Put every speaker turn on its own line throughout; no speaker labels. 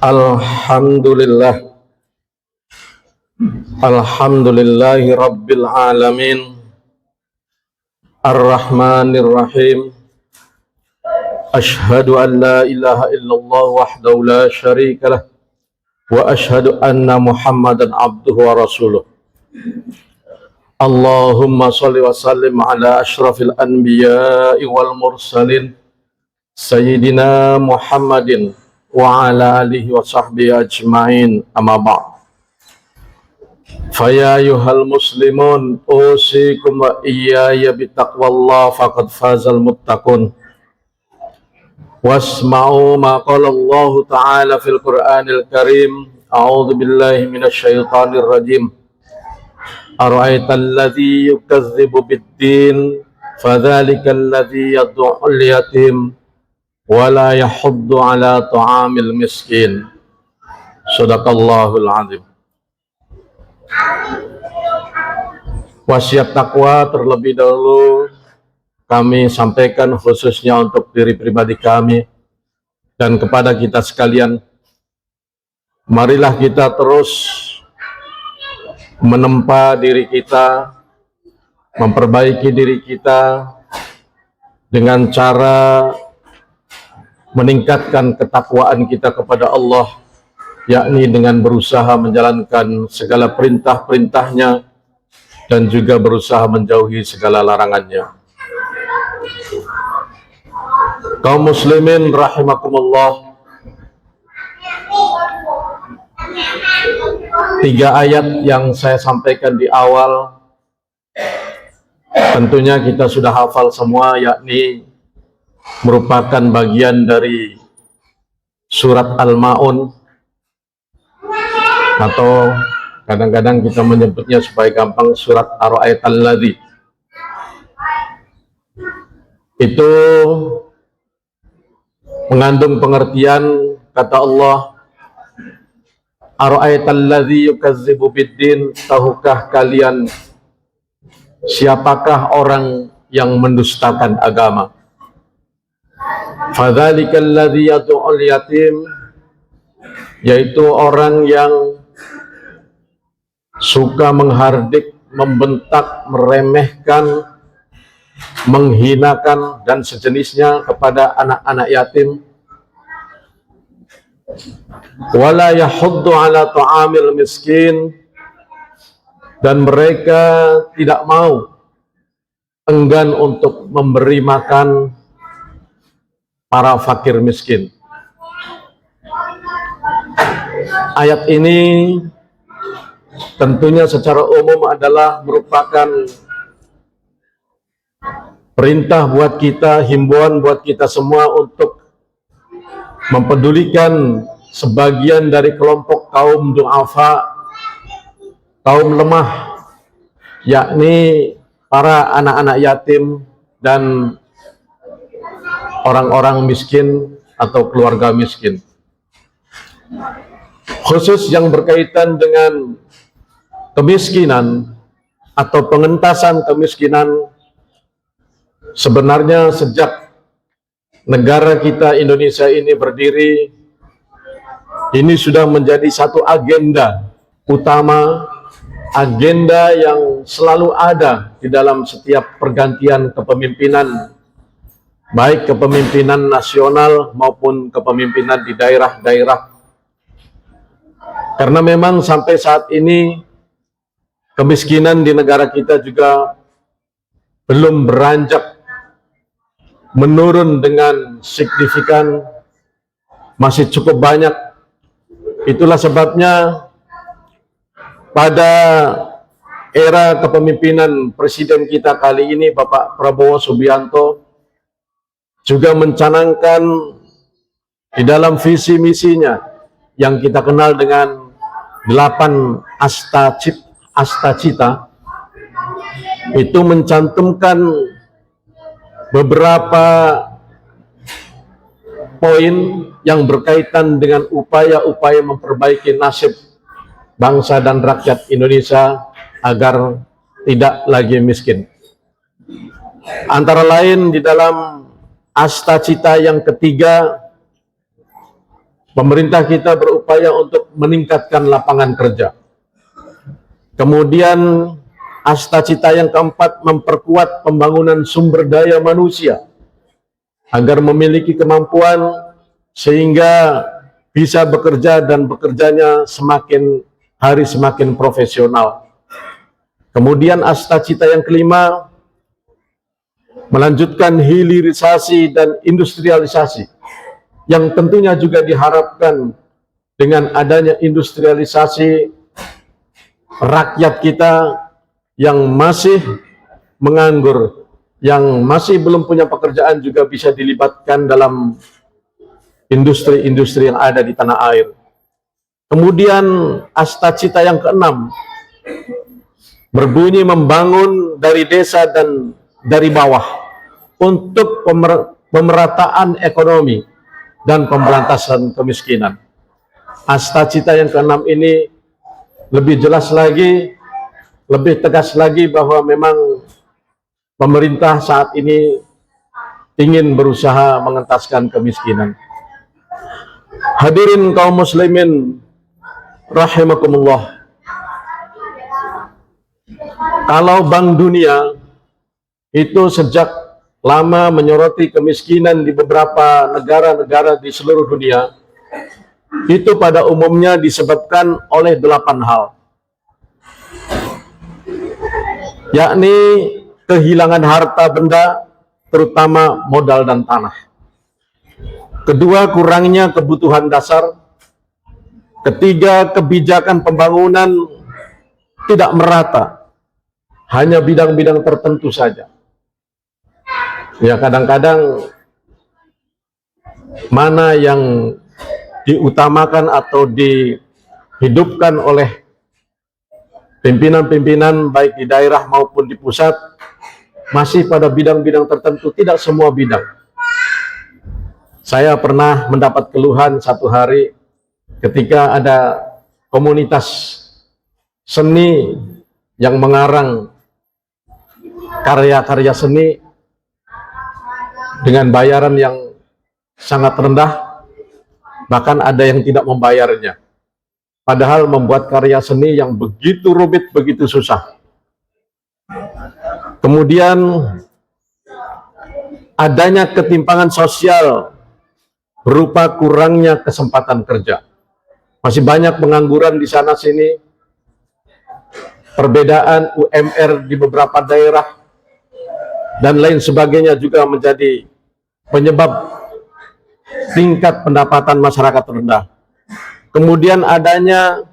Alhamdulillah, alhamdulillahi rabbil alamin, ar-rahmanir rahim. Ashhadu an la ilaha illallah wahdahu la syarika lah, wa ashhadu anna Muhammadan abduhu wa rasuluh. Allahumma salli wa sallim ala ashrafil anbiya'i wal mursalin Sayyidina Muhammadin wa ala alihi wa sahbihi ajma'in, amma ba'd. Faya ayuhal muslimun, usikum wa iyaya bitaqwallah faqad fazal muttaqun. Wasma'u ma qala Allah ta'ala fil Qur'anil Karim. A'udzu billahi minasy syaithanir rajim. Ara'aital ladzi yukadzibu bid-din fadzalikal ladzi yad'ul yatim wala yahuddu ala ta'amil miskin. Shadaqallahul azim. Wasiat takwa terlebih dahulu kami sampaikan khususnya untuk diri pribadi kami dan kepada kita sekalian. Marilah kita terus menempa diri kita, memperbaiki diri kita dengan cara meningkatkan ketakwaan kita kepada Allah, yakni dengan berusaha menjalankan segala perintah-perintahnya dan juga berusaha menjauhi segala larangannya. Kaum muslimin rahimakumullah, 3 ayat yang saya sampaikan di awal tentunya kita sudah hafal semua, yakni merupakan bagian dari surat Al-Ma'un, atau kadang-kadang kita menyebutnya supaya gampang surat Ar-Ra'aital ladzi. Itu mengandung pengertian kata Allah, Ar-Ra'aital ladzi yukadzibu bid-din, tahukah kalian siapakah orang yang mendustakan agama? Fadzalikal ladzi yad'ul yatim, yaitu orang yang suka menghardik, membentak, meremehkan, menghinakan dan sejenisnya kepada anak-anak yatim. Wala yahuddu ala ta'amil miskin, dan mereka tidak mau, enggan untuk memberi makan para fakir miskin. Ayat ini tentunya secara umum adalah merupakan perintah buat kita, himbauan buat kita semua untuk mempedulikan sebagian dari kelompok kaum du'afa, kaum lemah, yakni para anak-anak yatim dan orang-orang miskin atau keluarga miskin. Khusus yang berkaitan dengan kemiskinan atau pengentasan kemiskinan, sebenarnya sejak negara kita Indonesia ini berdiri, ini sudah menjadi satu agenda utama, agenda yang selalu ada di dalam setiap pergantian kepemimpinan, baik kepemimpinan nasional maupun kepemimpinan di daerah-daerah. Karena memang sampai saat ini kemiskinan di negara kita juga belum beranjak menurun dengan signifikan, masih cukup banyak. Itulah sebabnya pada era kepemimpinan presiden kita kali ini, Bapak Prabowo Subianto, juga mencanangkan di dalam visi misinya yang kita kenal dengan 8 asta cita, itu mencantumkan beberapa poin yang berkaitan dengan upaya-upaya memperbaiki nasib bangsa dan rakyat Indonesia agar tidak lagi miskin. Antara lain di dalam asta cita yang ketiga, Pemerintah kita berupaya untuk meningkatkan lapangan kerja. Kemudian asta-cita yang keempat, memperkuat pembangunan sumber daya manusia agar memiliki kemampuan sehingga bisa bekerja dan bekerjanya semakin hari semakin profesional. Kemudian asta-cita yang kelima, melanjutkan hilirisasi dan industrialisasi, yang tentunya juga diharapkan dengan adanya industrialisasi, rakyat kita yang masih menganggur, yang masih belum punya pekerjaan juga bisa dilibatkan dalam industri-industri yang ada di tanah air. Kemudian asta-cita yang keenam, berbunyi membangun dari desa dan dari bawah untuk pemerataan ekonomi dan pemberantasan kemiskinan. Asta-cita yang keenam ini lebih jelas lagi, lebih tegas lagi bahwa memang pemerintah saat ini ingin berusaha mengentaskan kemiskinan. Hadirin kaum muslimin rahimakumullah. Kalau Bank Dunia itu sejak lama menyoroti kemiskinan di beberapa negara-negara di seluruh dunia, itu pada umumnya disebabkan oleh 8 hal, yakni kehilangan harta benda, terutama modal dan tanah. Kedua, kurangnya kebutuhan dasar. Ketiga, kebijakan pembangunan tidak merata, hanya bidang-bidang tertentu saja. Ya, kadang-kadang mana yang diutamakan atau dihidupkan oleh pimpinan-pimpinan baik di daerah maupun di pusat masih pada bidang-bidang tertentu, tidak semua bidang. Saya pernah mendapat keluhan satu hari ketika ada komunitas seni yang mengarang karya-karya seni dengan bayaran yang sangat rendah, bahkan ada yang tidak membayarnya. Padahal membuat karya seni yang begitu rumit, begitu susah. Kemudian adanya ketimpangan sosial berupa kurangnya kesempatan kerja. Masih banyak pengangguran di sana sini, perbedaan UMR di beberapa daerah, dan lain sebagainya juga menjadi penyebab tingkat pendapatan masyarakat rendah. Kemudian adanya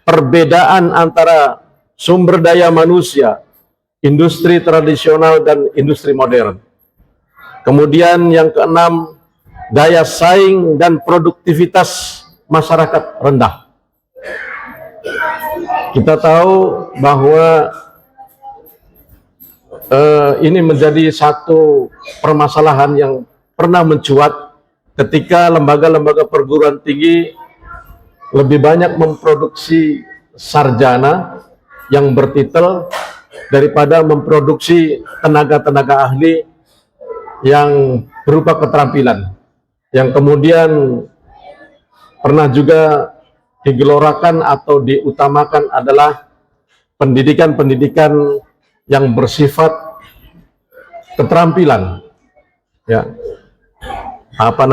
perbedaan antara sumber daya manusia, industri tradisional dan industri modern. Kemudian yang keenam, daya saing dan produktivitas masyarakat rendah. Kita tahu bahwa ini menjadi satu permasalahan yang pernah mencuat ketika lembaga-lembaga perguruan tinggi lebih banyak memproduksi sarjana yang bertitel daripada memproduksi tenaga-tenaga ahli yang berupa keterampilan, yang kemudian pernah juga digelorakan atau diutamakan adalah pendidikan-pendidikan yang bersifat keterampilan, ya,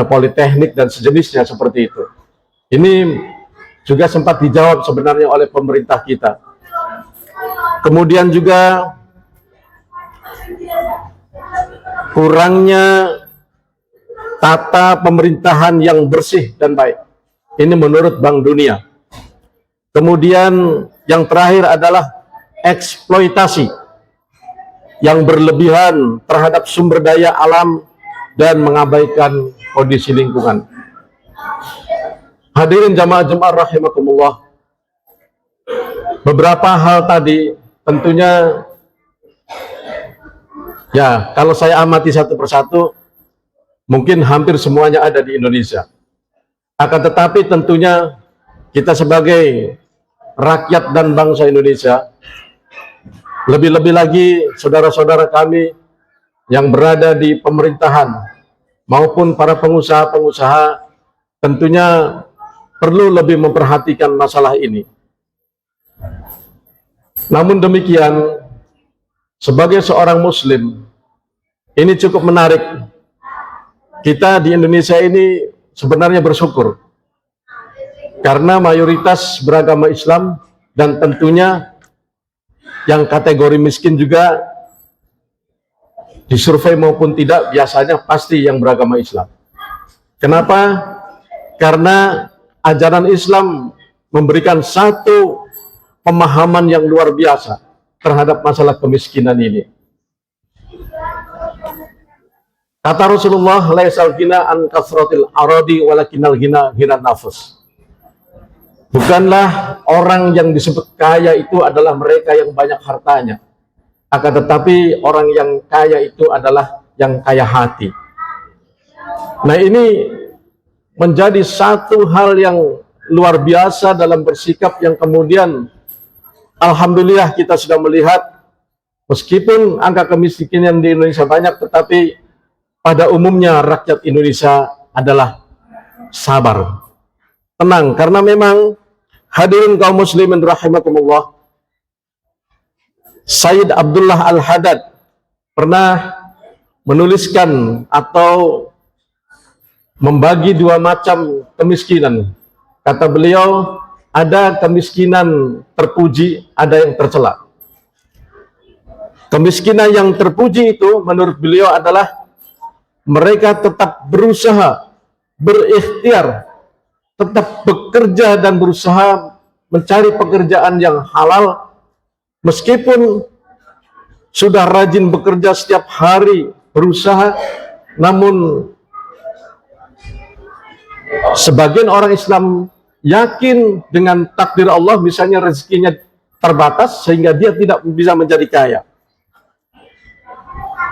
politeknik dan sejenisnya seperti itu. Ini juga sempat dijawab sebenarnya oleh pemerintah kita. Kemudian juga kurangnya tata pemerintahan yang bersih dan baik. Ini menurut Bank Dunia. Kemudian yang terakhir adalah eksploitasi yang berlebihan terhadap sumber daya alam dan mengabaikan kondisi lingkungan. Hadirin jamaah rahimakumullah, beberapa hal tadi tentunya, ya, kalau saya amati satu persatu, mungkin hampir semuanya ada di Indonesia. Akan tetapi tentunya kita sebagai rakyat dan bangsa Indonesia, lebih-lebih lagi saudara-saudara kami yang berada di pemerintahan maupun para pengusaha-pengusaha, tentunya perlu lebih memperhatikan masalah ini. Namun demikian, sebagai seorang muslim, ini cukup menarik. Kita di Indonesia ini sebenarnya bersyukur karena mayoritas beragama Islam, dan tentunya yang kategori miskin juga disurvei maupun tidak biasanya pasti yang beragama Islam. Kenapa? Karena ajaran Islam memberikan satu pemahaman yang luar biasa terhadap masalah kemiskinan ini. Kata Rasulullah, laisal ghina an kasratil aradi walakinnal ghina ghinan nafs. Bukanlah orang yang disebut kaya itu adalah mereka yang banyak hartanya, akan tetapi orang yang kaya itu adalah yang kaya hati. Nah, ini menjadi satu hal yang luar biasa dalam bersikap, yang kemudian alhamdulillah kita sudah melihat, meskipun angka kemiskinan di Indonesia banyak, tetapi pada umumnya rakyat Indonesia adalah sabar, tenang, karena memang hadirin kaum muslimin rahimakumullah, Sayyid Abdullah Al-Haddad pernah menuliskan atau membagi dua macam kemiskinan. Kata beliau, ada kemiskinan terpuji, ada yang tercela. Kemiskinan yang terpuji itu menurut beliau adalah mereka tetap berusaha, berikhtiar, tetap bekerja dan berusaha mencari pekerjaan yang halal, meskipun sudah rajin bekerja setiap hari, berusaha, namun sebagian orang Islam yakin dengan takdir Allah, misalnya rezekinya terbatas sehingga dia tidak bisa menjadi kaya.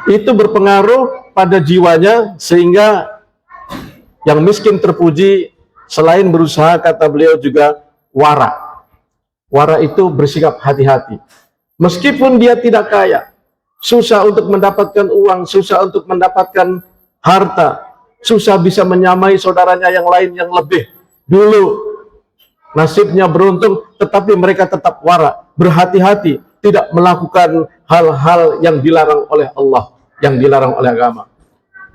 Itu berpengaruh pada jiwanya, sehingga yang miskin terpuji selain berusaha, kata beliau, juga wara. Wara itu bersikap hati-hati. Meskipun dia tidak kaya, susah untuk mendapatkan uang, susah untuk mendapatkan harta, susah bisa menyamai saudaranya yang lain yang lebih dulu nasibnya beruntung, tetapi mereka tetap wara, berhati-hati, tidak melakukan hal-hal yang dilarang oleh Allah, yang dilarang oleh agama.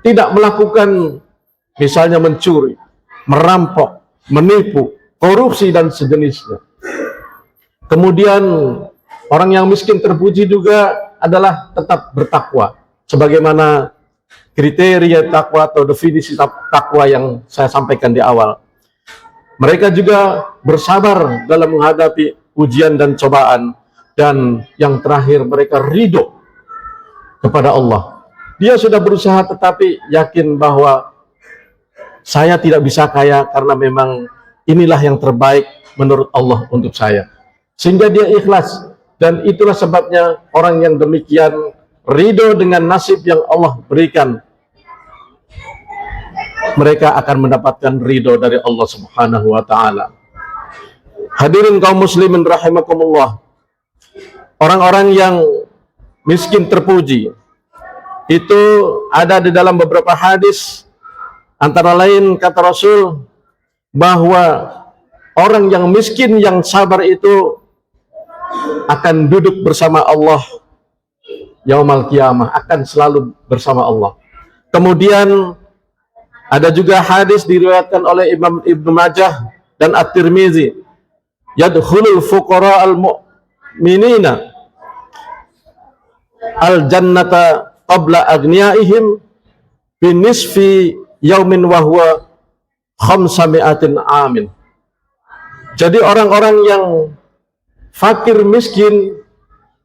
Tidak melakukan misalnya mencuri, merampok, menipu, korupsi dan sejenisnya. Kemudian orang yang miskin terpuji juga adalah tetap bertakwa, sebagaimana kriteria takwa atau definisi takwa yang saya sampaikan di awal. Mereka juga bersabar dalam menghadapi ujian dan cobaan, dan yang terakhir mereka ridho kepada Allah. Dia sudah berusaha tetapi yakin bahwa saya tidak bisa kaya karena memang inilah yang terbaik menurut Allah untuk saya, sehingga dia ikhlas. Dan itulah sebabnya orang yang demikian ridho dengan nasib yang Allah berikan, mereka akan mendapatkan ridho dari Allah Subhanahu wa ta'ala. Hadirin kaum muslimin rahimakumullah, orang-orang yang miskin terpuji itu ada di dalam beberapa hadis, antara lain kata Rasul bahwa orang yang miskin yang sabar itu akan duduk bersama Allah yaumal qiyamah, akan selalu bersama Allah. Kemudian ada juga hadis diriwayatkan oleh Imam Ibnu Majah dan At-Tirmizi, yadkhulul fuqara al-mu'minina al-jannata qabla agniyaihim binisfi yaumin wa huwa khamsami'atin amin. Jadi orang-orang yang fakir miskin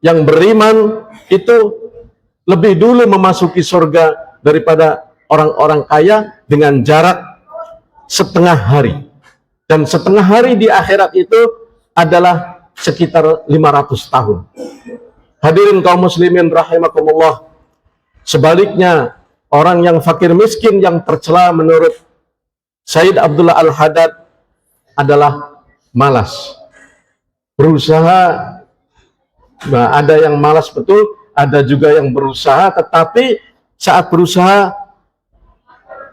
yang beriman itu lebih dulu memasuki surga daripada orang-orang kaya dengan jarak setengah hari. Dan setengah hari di akhirat itu adalah sekitar 500 tahun. Hadirin kaum muslimin rahimakumullah, sebaliknya orang yang fakir miskin yang tercela menurut Sayyid Abdullah Al-Haddad adalah malas. Berusaha, nah ada yang malas betul, ada juga yang berusaha, tetapi saat berusaha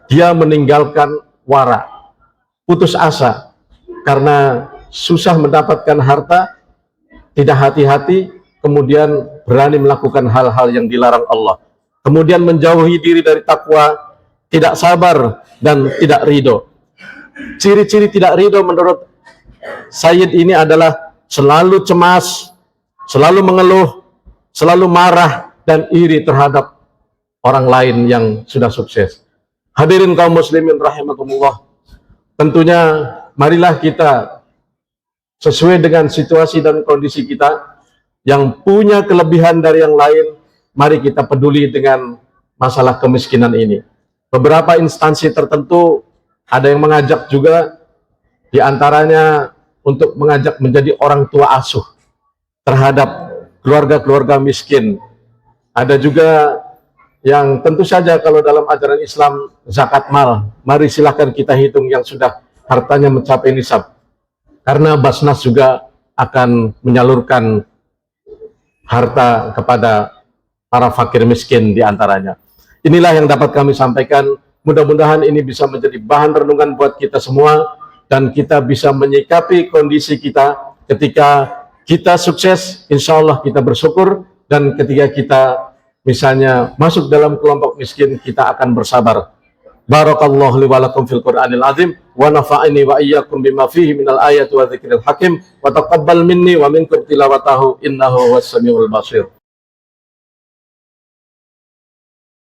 dia meninggalkan wara, putus asa karena susah mendapatkan harta, tidak hati-hati, kemudian berani melakukan hal-hal yang dilarang Allah, kemudian menjauhi diri dari takwa, tidak sabar dan tidak ridho. Ciri-ciri tidak ridho menurut Sayyid ini adalah selalu cemas, selalu mengeluh, selalu marah dan iri terhadap orang lain yang sudah sukses. Hadirin kaum muslimin rahimakumullah, tentunya marilah kita sesuai dengan situasi dan kondisi kita yang punya kelebihan dari yang lain, mari kita peduli dengan masalah kemiskinan ini. Beberapa instansi tertentu ada yang mengajak juga, diantaranya untuk mengajak menjadi orang tua asuh terhadap keluarga-keluarga miskin. Ada juga yang tentu saja kalau dalam ajaran Islam zakat mal, mari silahkan kita hitung yang sudah hartanya mencapai nisab, karena Basnas juga akan menyalurkan harta kepada para fakir miskin diantaranya. Inilah yang dapat kami sampaikan. Mudah-mudahan ini bisa menjadi bahan renungan buat kita semua, dan kita bisa menyikapi kondisi kita. Ketika kita sukses, insya Allah kita bersyukur, dan ketika kita misalnya masuk dalam kelompok miskin, kita akan bersabar. Barakallahu li wa lakum fil Qur'anil azim, wa nafa'ani wa iyyakum bima fihi minal ayati wa dzikril hakim, wa taqabbal minni wa minkum tilawatahu innahu was samiul basir.